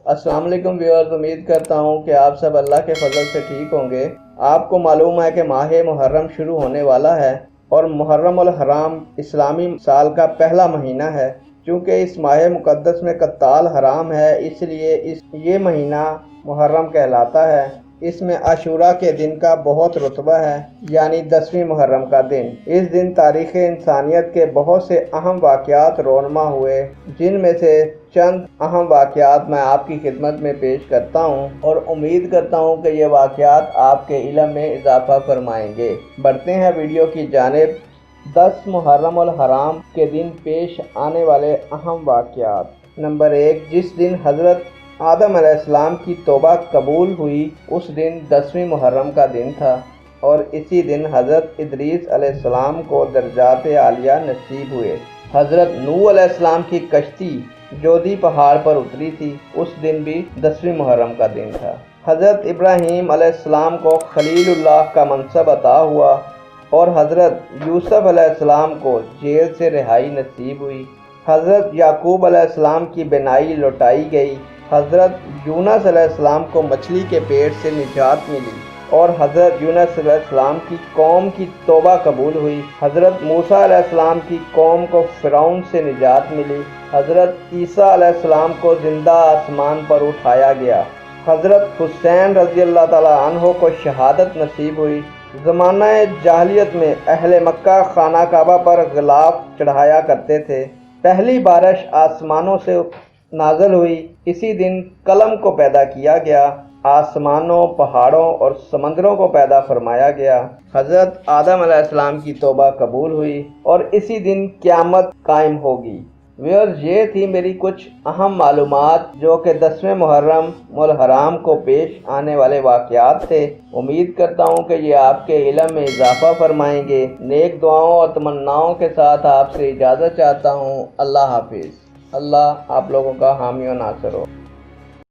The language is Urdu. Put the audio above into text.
السلام علیکم ویورز، امید کرتا ہوں کہ آپ سب اللہ کے فضل سے ٹھیک ہوں گے۔ آپ کو معلوم ہے کہ ماہ محرم شروع ہونے والا ہے اور محرم الحرام اسلامی سال کا پہلا مہینہ ہے۔ چونکہ اس ماہ مقدس میں قتال حرام ہے، اس لیے یہ مہینہ محرم کہلاتا ہے۔ اس میں عاشوراء کے دن کا بہت رتبہ ہے، یعنی 10ویں محرم کا دن۔ اس دن تاریخ انسانیت کے بہت سے اہم واقعات رونما ہوئے، جن میں سے چند اہم واقعات میں آپ کی خدمت میں پیش کرتا ہوں اور امید کرتا ہوں کہ یہ واقعات آپ کے علم میں اضافہ فرمائیں گے۔ بڑھتے ہیں ویڈیو کی جانب۔ 10 محرم الحرام کے دن پیش آنے والے اہم واقعات۔ نمبر 1، جس دن حضرت آدم علیہ السلام کی توبہ قبول ہوئی اس دن 10ویں محرم کا دن تھا، اور اسی دن حضرت ادریس علیہ السلام کو درجات عالیہ نصیب ہوئے۔ حضرت نوح علیہ السلام کی کشتی جودی پہاڑ پر اتری تھی، اس دن بھی 10ویں محرم کا دن تھا۔ حضرت ابراہیم علیہ السلام کو خلیل اللہ کا منصب عطا ہوا اور حضرت یوسف علیہ السلام کو جیل سے رہائی نصیب ہوئی۔ حضرت یعقوب علیہ السلام کی بینائی لوٹائی گئی۔ حضرت یونس علیہ السلام کو مچھلی کے پیٹ سے نجات ملی اور حضرت یونس علیہ السلام کی قوم کی توبہ قبول ہوئی۔ حضرت موسیٰ علیہ السلام کی قوم کو فرعون سے نجات ملی۔ حضرت عیسیٰ علیہ السلام کو زندہ آسمان پر اٹھایا گیا۔ حضرت حسین رضی اللہ تعالیٰ عنہ کو شہادت نصیب ہوئی۔ زمانہ جاہلیت میں اہل مکہ خانہ کعبہ پر غلاف چڑھایا کرتے تھے۔ پہلی بارش آسمانوں سے نازل ہوئی، اسی دن قلم کو پیدا کیا گیا، آسمانوں، پہاڑوں اور سمندروں کو پیدا فرمایا گیا۔ حضرت آدم علیہ السلام کی توبہ قبول ہوئی اور اسی دن قیامت قائم ہوگی۔ ویورز، یہ تھی میری کچھ اہم معلومات جو کہ 10ویں محرم الحرام کو پیش آنے والے واقعات تھے۔ امید کرتا ہوں کہ یہ آپ کے علم میں اضافہ فرمائیں گے۔ نیک دعاؤں اور تمناؤں کے ساتھ آپ سے اجازت چاہتا ہوں۔ اللہ حافظ۔ اللہ آپ لوگوں کا حامی و ناصر ہو۔